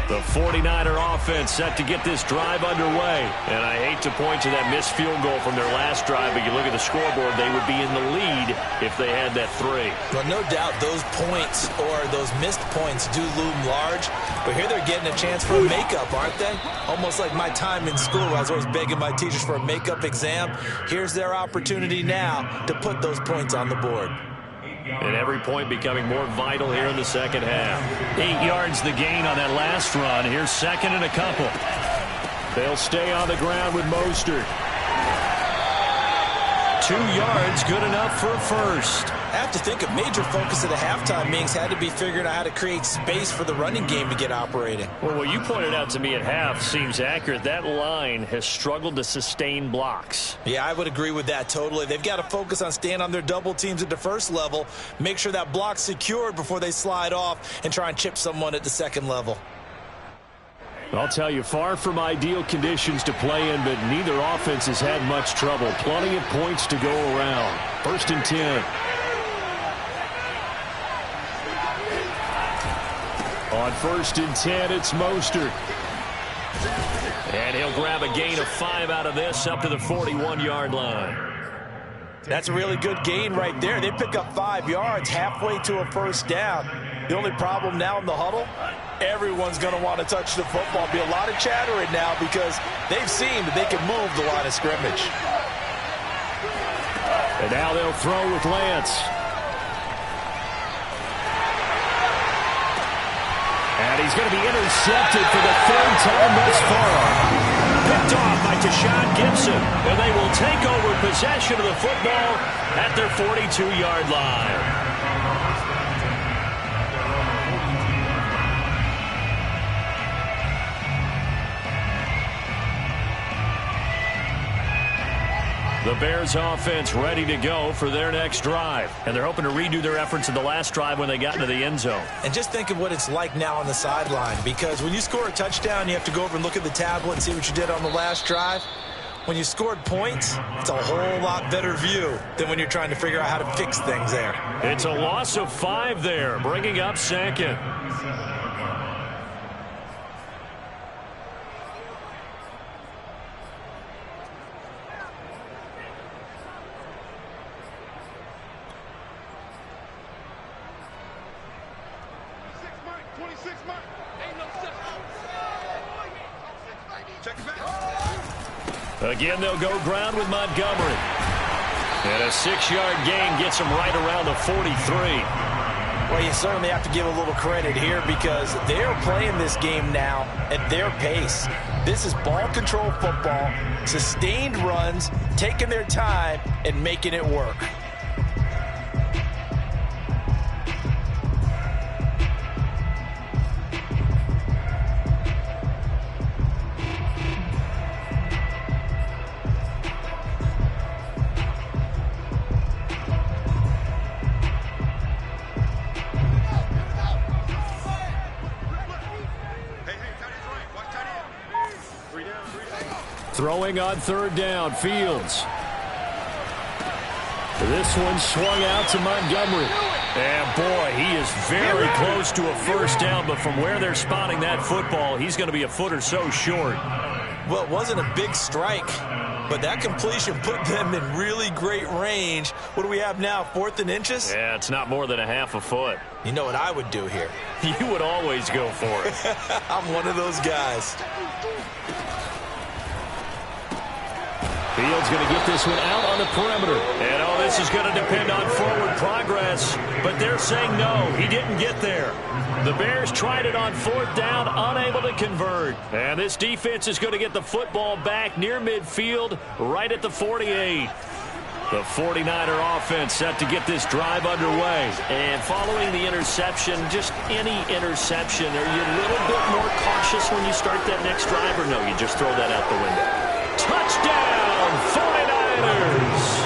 The 49er offense set to get this drive underway. And I hate to point to that missed field goal from their last drive, but you look at the scoreboard, they would be in the lead if they had that 3. Well, no doubt those points or those missed points do loom large. But here they're getting a chance for a makeup, aren't they? Almost like my time in school. I was always begging my teachers for a makeup exam. Here's their opportunity now to put those points on the board. And every point becoming more vital here in the second half. 8 yards the gain on that last run. Here's 2nd and a couple. They'll stay on the ground with Mostert. 2 yards, good enough for a first. I have to think a major focus of the halftime meetings had to be figuring out how to create space for the running game to get operating. Well, what you pointed out to me at half seems accurate. That line has struggled to sustain blocks. Yeah, I would agree with that totally. They've got to focus on staying on their double teams at the first level, make sure that block's secured before they slide off and try and chip someone at the second level. I'll tell you, far from ideal conditions to play in, but neither offense has had much trouble. Plenty of points to go around. 1st and 10. On 1st and 10, it's Mostert. And he'll grab a gain of 5 out of this up to the 41-yard line. That's a really good gain right there. They pick up 5 yards halfway to a first down. The only problem now in the huddle, everyone's going to want to touch the football. Be a lot of chattering now because they've seen that they can move the line of scrimmage. And now they'll throw with Lance. And he's going to be intercepted for the 3rd time thus far. Picked off by Tashawn Gibson. And they will take over possession of the football at their 42-yard line. The Bears offense ready to go for their next drive. And they're hoping to redo their efforts in the last drive when they got into the end zone. And just think of what it's like now on the sideline, because when you score a touchdown, you have to go over and look at the tablet and see what you did on the last drive. When you scored points, it's a whole lot better view than when you're trying to figure out how to fix things there. It's a loss of 5 there, bringing up 2nd. Again, they'll go ground with Montgomery. And a 6-yard gain gets them right around the 43. Well, you certainly have to give a little credit here because they're playing this game now at their pace. This is ball control football, sustained runs, taking their time and making it work. Throwing on third down, Fields. This one swung out to Montgomery. And boy, he is very close to a first down, but from where they're spotting that football, he's going to be a foot or so short. Well, it wasn't a big strike, but that completion put them in really great range. What do we have now, 4th and inches? Yeah, it's not more than a half a foot. You know what I would do here? You would always go for it. I'm one of those guys. Fields going to get this one out on the perimeter. And, oh, this is going to depend on forward progress. But they're saying no, he didn't get there. The Bears tried it on 4th down, unable to convert. And this defense is going to get the football back near midfield, right at the 48. The 49er offense set to get this drive underway. And following the interception, just any interception, are you a little bit more cautious when you start that next drive, or no, you just throw that out the window? Touchdown, 49ers!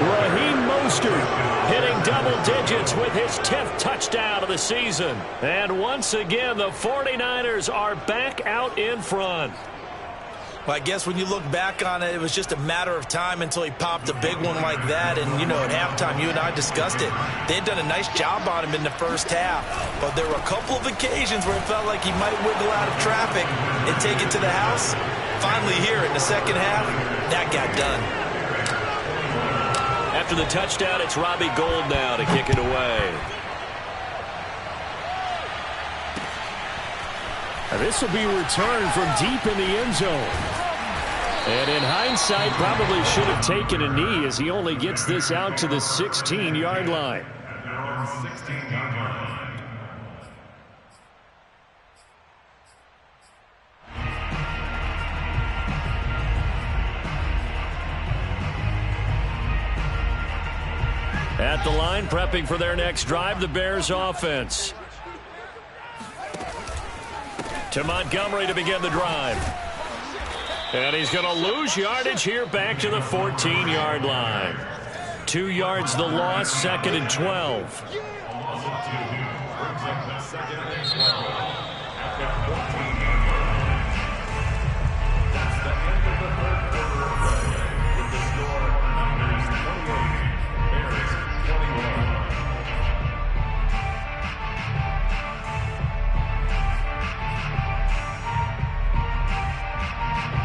Raheem Mostert hitting double digits with his 10th touchdown of the season. And once again, the 49ers are back out in front. Well, I guess when you look back on it, it was just a matter of time until he popped a big one like that. And, you know, at halftime, you and I discussed it. They had done a nice job on him in the first half. But there were a couple of occasions where it felt like he might wiggle out of traffic and take it to the house. Finally here in the second half, that got done. After the touchdown, it's Robbie Gould now to kick it away. This will be returned from deep in the end zone. And in hindsight, probably should have taken a knee as he only gets this out to the 16-yard line. 16-yard line. At the line, prepping for their next drive, the Bears offense. To Montgomery to begin the drive. And he's going to lose yardage here back to the 14-yard line. 2 yards the loss, 2nd and 12.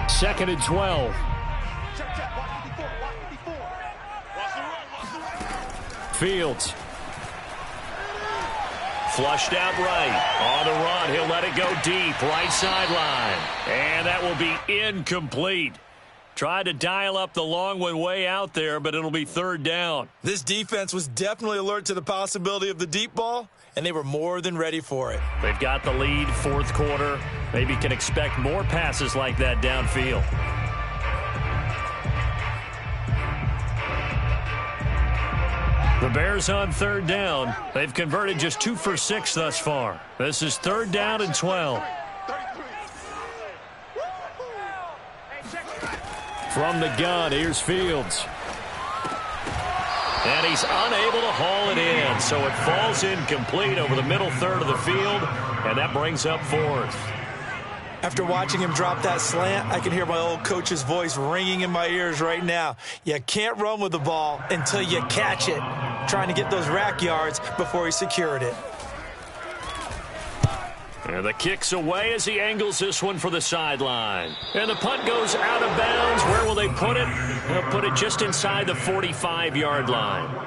Second and 12. Fields. Flushed out right. On the run, he'll let it go deep. Right sideline. And that will be incomplete. Tried to dial up the long one way out there, but it'll be 3rd down. This defense was definitely alert to the possibility of the deep ball, and they were more than ready for it. They've got the lead, 4th quarter. Maybe can expect more passes like that downfield. The Bears on 3rd down. They've converted just 2 for 6 thus far. This is 3rd down and 12. From the gun, here's Fields. And he's unable to haul it in, so it falls incomplete over the middle third of the field, and that brings up 4th. After watching him drop that slant, I can hear my old coach's voice ringing in my ears right now. You can't run with the ball until you catch it. Trying to get those rack yards before he secured it. And the kick's away as he angles this one for the sideline. And the punt goes out of bounds. Where will they put it? They'll put it just inside the 45-yard line.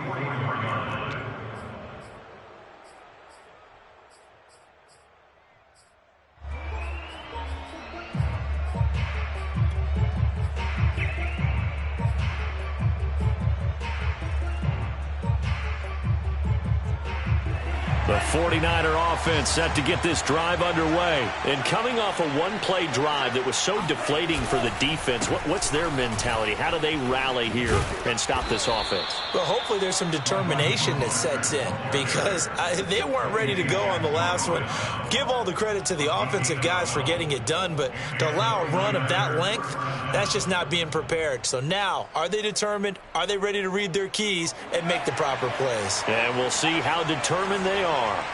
The 49er offense set to get this drive underway. And coming off a one-play drive that was so deflating for the defense, what's their mentality? How do they rally here and stop this offense? Well, hopefully there's some determination that sets in because they weren't ready to go on the last one. Give all the credit to the offensive guys for getting it done, but to allow a run of that length, that's just not being prepared. So now, are they determined? Are they ready to read their keys and make the proper plays? And we'll see how determined they are.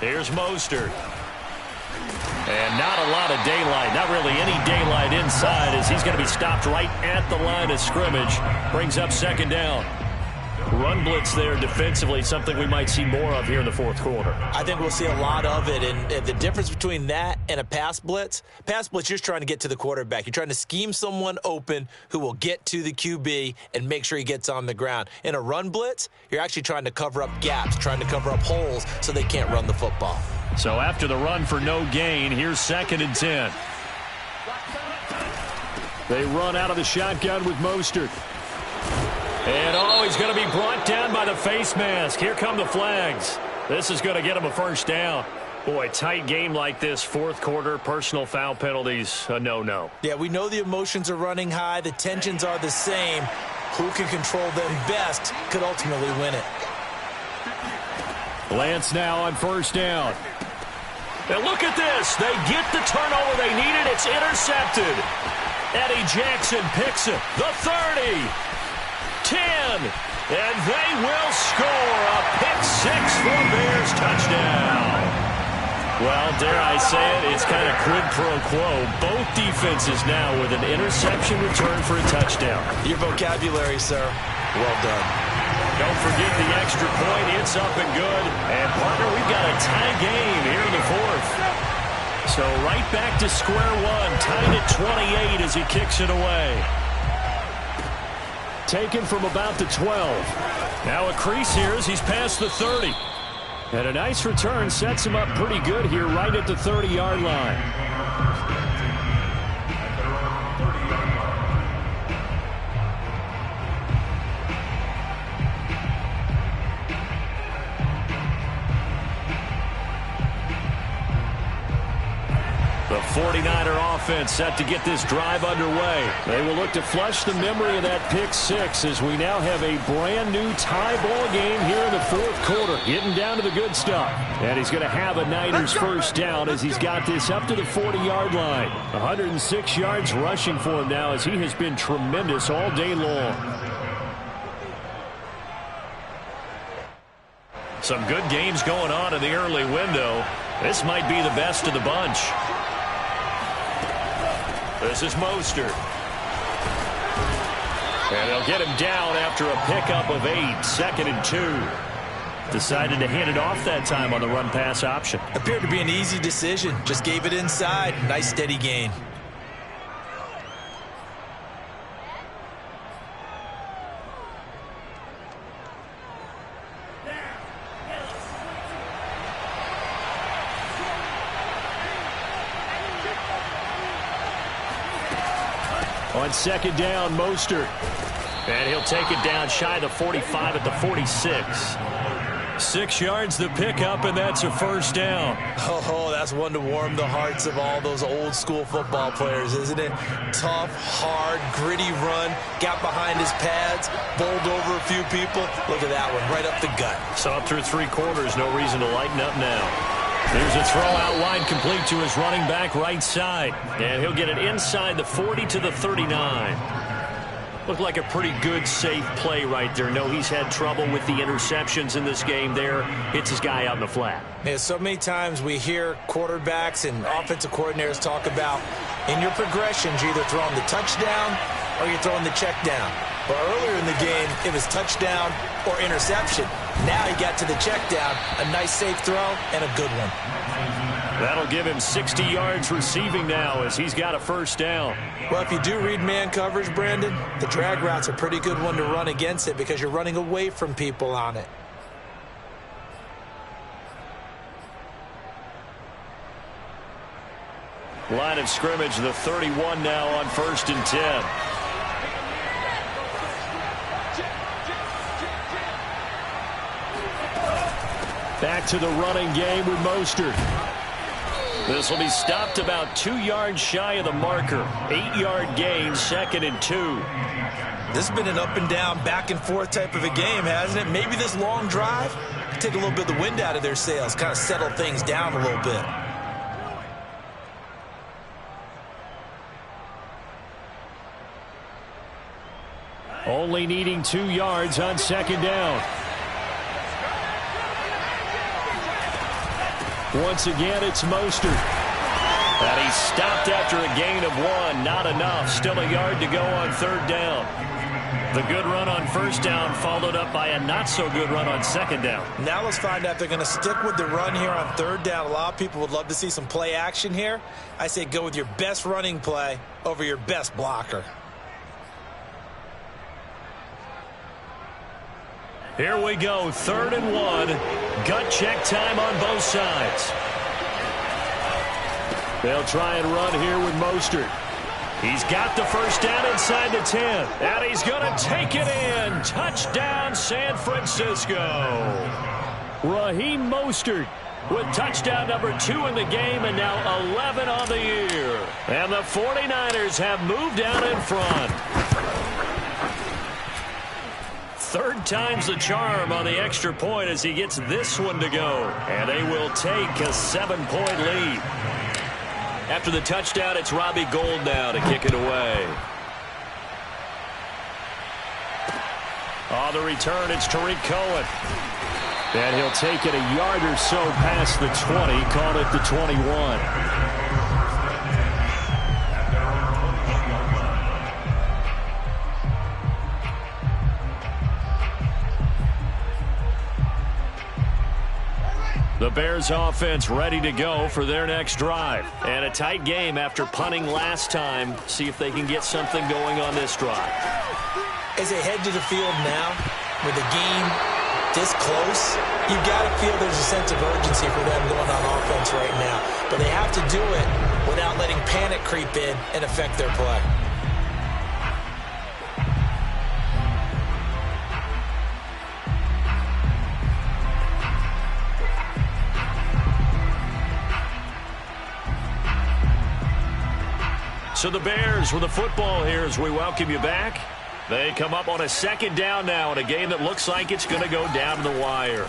Here's Mostert. And not a lot of daylight, not really any daylight inside, as he's going to be stopped right at the line of scrimmage. Brings up second down. Run blitz there defensively, something we might see more of here in the fourth quarter. I think we'll see a lot of it, and the difference between that and a pass blitz, you're just trying to get to the quarterback. You're trying to scheme someone open who will get to the QB and make sure he gets on the ground. In a run blitz, you're actually trying to cover up gaps, trying to cover up holes so they can't run the football. So after the run for no gain, here's 2nd and 10. They run out of the shotgun with Mostert. And, he's going to be brought down by the face mask. Here come the flags. This is going to get him a first down. Boy, tight game like this, fourth quarter, personal foul penalties, a no-no. Yeah, we know the emotions are running high. The tensions are the same. Who can control them best could ultimately win it. Lance now on first down. And look at this. They get the turnover they needed. It's intercepted. Eddie Jackson picks it. The 30. 10. And they will score a pick-6 for Bears touchdown. Well, dare I say it, it's kind of quid pro quo. Both defenses now with an interception return for a touchdown. Your vocabulary, sir. Well done. Don't forget the extra point. It's up and good. And, partner, we've got a tie game here in the fourth. So right back to square one. Tied at 28 as he kicks it away. Taken from about the 12. Now a crease here as he's past the 30. And a nice return sets him up pretty good here right at the 30-yard line. The 49er offense set to get this drive underway. They will look to flush the memory of that pick-6 as we now have a brand-new tie ball game here in the fourth quarter. Getting down to the good stuff. And he's going to have a Niners first down as he's got this up to the 40-yard line. 106 yards rushing for him now as he has been tremendous all day long. Some good games going on in the early window. This might be the best of the bunch. This is Mostert. And they'll get him down after a pickup of 8. 2nd and 2. Decided to hand it off that time on the run-pass option. Appeared to be an easy decision. Just gave it inside. Nice steady gain. On second down, Mostert. And he'll take it down shy of the 45 at the 46. 6 yards the pickup, and that's a first down. Oh, that's one to warm the hearts of all those old school football players, isn't it? Tough, hard, gritty run. Got behind his pads, bowled over a few people. Look at that one, right up the gut. Saw through 3 quarters, no reason to lighten up now. There's a throw out wide complete to his running back right side. And he'll get it inside the 40 to the 39. Looked like a pretty good, safe play right there. No, he's had trouble with the interceptions in this game there. Hits his guy out in the flat. Yeah, so many times we hear quarterbacks and offensive coordinators talk about in your progressions, you're either throwing the touchdown or you're throwing the check down. But earlier in the game, it was touchdown or interception. Now he got to the check down, a nice safe throw, and a good one. That'll give him 60 yards receiving now as he's got a first down. Well, if you do read man coverage, Brandon, the drag route's a pretty good one to run against it because you're running away from people on it. Line of scrimmage, the 31 now on 1st and 10. Back to the running game with Mostert. This will be stopped about 2 yards shy of the marker. 8-yard gain, 2nd and 2. This has been an up and down, back and forth type of a game, hasn't it? Maybe this long drive could take a little bit of the wind out of their sails, kind of settle things down a little bit. Only needing 2 yards on second down. Once again, it's Mostert. And he stopped after a gain of 1. Not enough. Still a yard to go on 3rd down. The good run on 1st down followed up by a not-so-good run on 2nd down. Now let's find out if they're going to stick with the run here on 3rd down. A lot of people would love to see some play action here. I say go with your best running play over your best blocker. Here we go, 3rd and 1. Gut check time on both sides. They'll try and run here with Mostert. He's got the 1st down inside the 10. And he's going to take it in. Touchdown, San Francisco. Raheem Mostert with touchdown number 2 in the game and now 11 on the year. And the 49ers have moved down in front. 3rd time's the charm on the extra point as he gets this one to go. And they will take a 7-point lead. After the touchdown, it's Robbie Gould now to kick it away. On the return, it's Tariq Cohen. And he'll take it a yard or so past the 20, call it the 21. The Bears offense ready to go for their next drive. And a tight game after punting last time. See if they can get something going on this drive. As they head to the field now, with the game this close, you've got to feel there's a sense of urgency for them going on offense right now. But they have to do it without letting panic creep in and affect their play. So the Bears with the football here as we welcome you back. They come up on a 2nd down now in a game that looks like it's going to go down to the wire.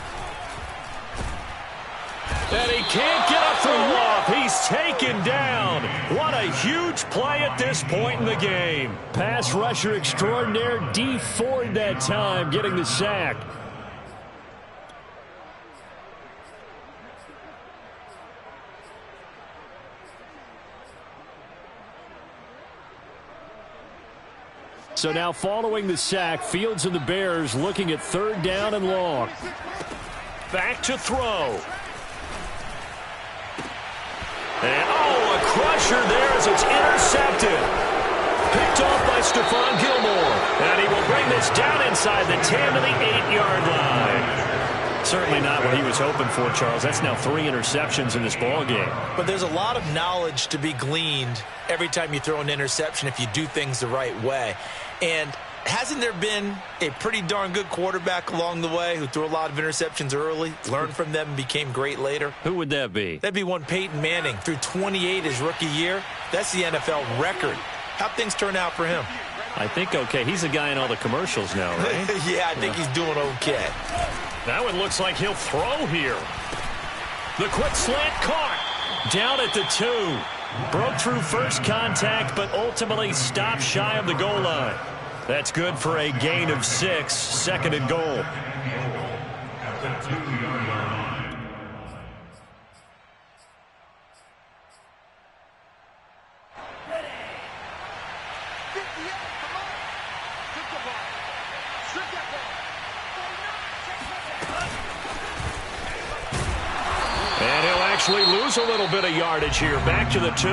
And he can't get a throw-off. He's taken down. What a huge play at this point in the game. Pass rusher extraordinaire, D Ford that time, getting the sack. So now following the sack, Fields and the Bears looking at 3rd down and long. Back to throw. And, a crusher there as it's intercepted. Picked off by Stephon Gilmore. And he will bring this down inside the 10 to the 8-yard line. Certainly not what he was hoping for, Charles. That's now 3 interceptions in this ball game. But there's a lot of knowledge to be gleaned every time you throw an interception if you do things the right way. And hasn't there been a pretty darn good quarterback along the way who threw a lot of interceptions early, learned from them, and became great later? Who would that be? That'd be one Peyton Manning. Threw 28 his rookie year. That's the NFL record. How'd things turn out for him? I think okay. He's a guy in all the commercials now, right? Yeah, I think he's doing okay. That one looks like he'll throw here. The quick slant caught. Down at the 2. Broke through first contact, but ultimately stopped shy of the goal line. That's good for a gain of 6, 2nd and goal. At the 2-yard line. And he'll actually lose a little bit of yardage here. Back to the 2.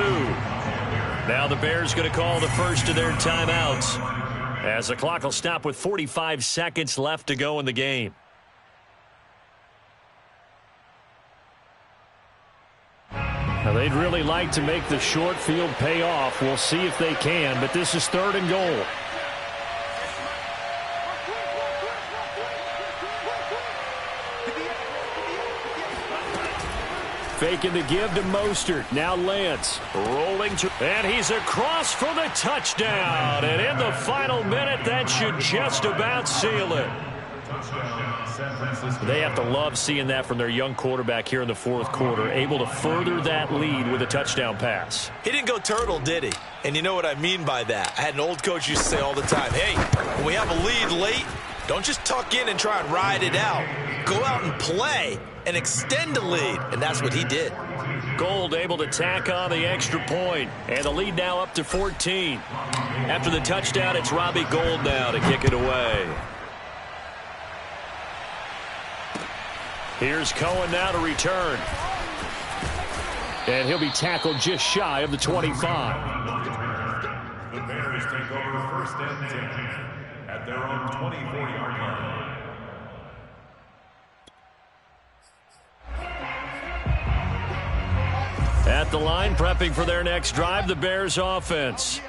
Now the Bears going to call the first of their timeouts, as the clock will stop with 45 seconds left to go in the game. Now they'd really like to make the short field pay off. We'll see if they can, but this is 3rd and goal. Faking the give to Mostert. Now Lance rolling to, and he's across for the touchdown. And in the final minute, that should just about seal it. They have to love seeing that from their young quarterback here in the 4th quarter, able to further that lead with a touchdown pass. He didn't go turtle, did he? And you know what I mean by that. I had an old coach used to say all the time, hey, when we have a lead late, don't just tuck in and try and ride it out. go out and play and extend the lead, and that's what he did. Gold able to tack on the extra point, and the lead now up to 14. After the touchdown, it's Robbie Gould now to kick it away. Here's Cohen now to return. And he'll be tackled just shy of the 25. The Bears take over first and 10 at their own 24-yard line. At the line, prepping for their next drive, the Bears offense.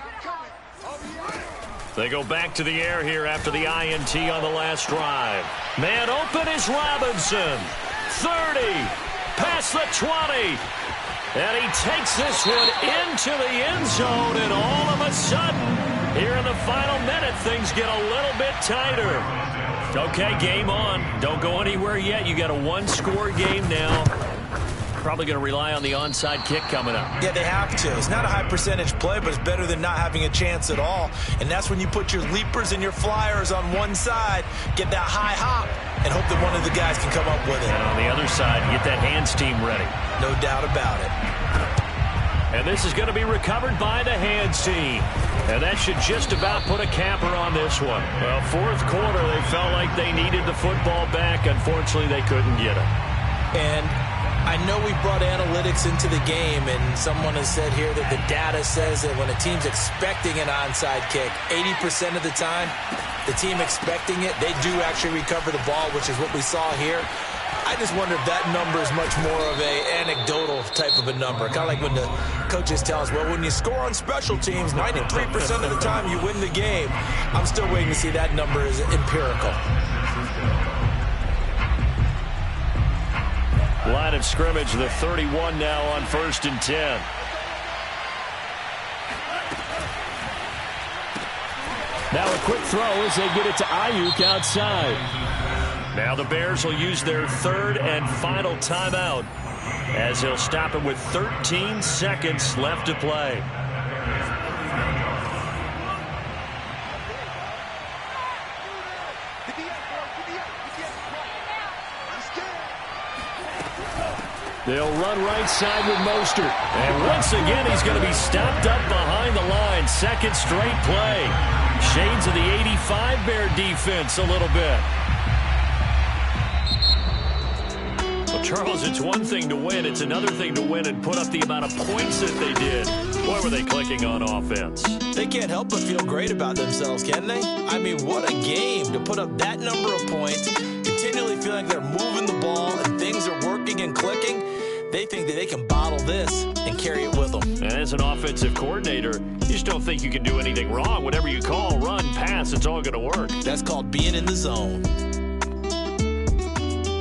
They go back to the air here after the INT on the last drive. Man open is Robinson. 30, past the 20. And he takes this one into the end zone, and all of a sudden, here in the final minute, things get a little bit tighter. Okay, game on. Don't go anywhere yet. You got a one-score game now. Probably going to rely on the onside kick coming up. Yeah, they have to. It's not a high percentage play, but it's better than not having a chance at all. And that's when you put your leapers and your flyers on one side, get that high hop, and hope that one of the guys can come up with it. And on the other side, get that hands team ready. No doubt about it. And this is going to be recovered by the hands team. And that should just about put a capper on this one. Well, fourth quarter, they felt like they needed the football back. Unfortunately, they couldn't get it. And I know we brought analytics into the game, and someone has said here that the data says that when a team's expecting an onside kick, 80% of the time, the team expecting it, they do actually recover the ball, which is what we saw here. I just wonder if that number is much more of a anecdotal type of a number. Kind of like when the coaches tell us, well, when you score on special teams, 93% of the time you win the game. I'm still waiting to see that number is empirical. Line of scrimmage, the 31 now on 1st and 10. Now a quick throw as they get it to Ayuk outside. Now the Bears will use their third and final timeout as he'll stop it with 13 seconds left to play. They'll run right side with Mostert. And once again, he's going to be stopped up behind the line. Second straight play. Shades of the 85 Bear defense a little bit. Well, Charles, it's one thing to win. It's another thing to win and put up the amount of points that they did. Boy, were they clicking on offense. They can't help but feel great about themselves, can they? I mean, what a game to put up that number of points, continually feeling like they're moving the ball and things are working and clicking. They think that they can bottle this and carry it with them. And as an offensive coordinator, you just don't think you can do anything wrong. Whatever you call, run, pass, it's all going to work. That's called being in the zone.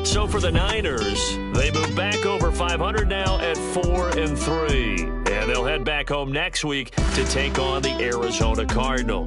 So for the Niners, they move back over 500 now at 4-3. And they'll head back home next week to take on the Arizona Cardinals.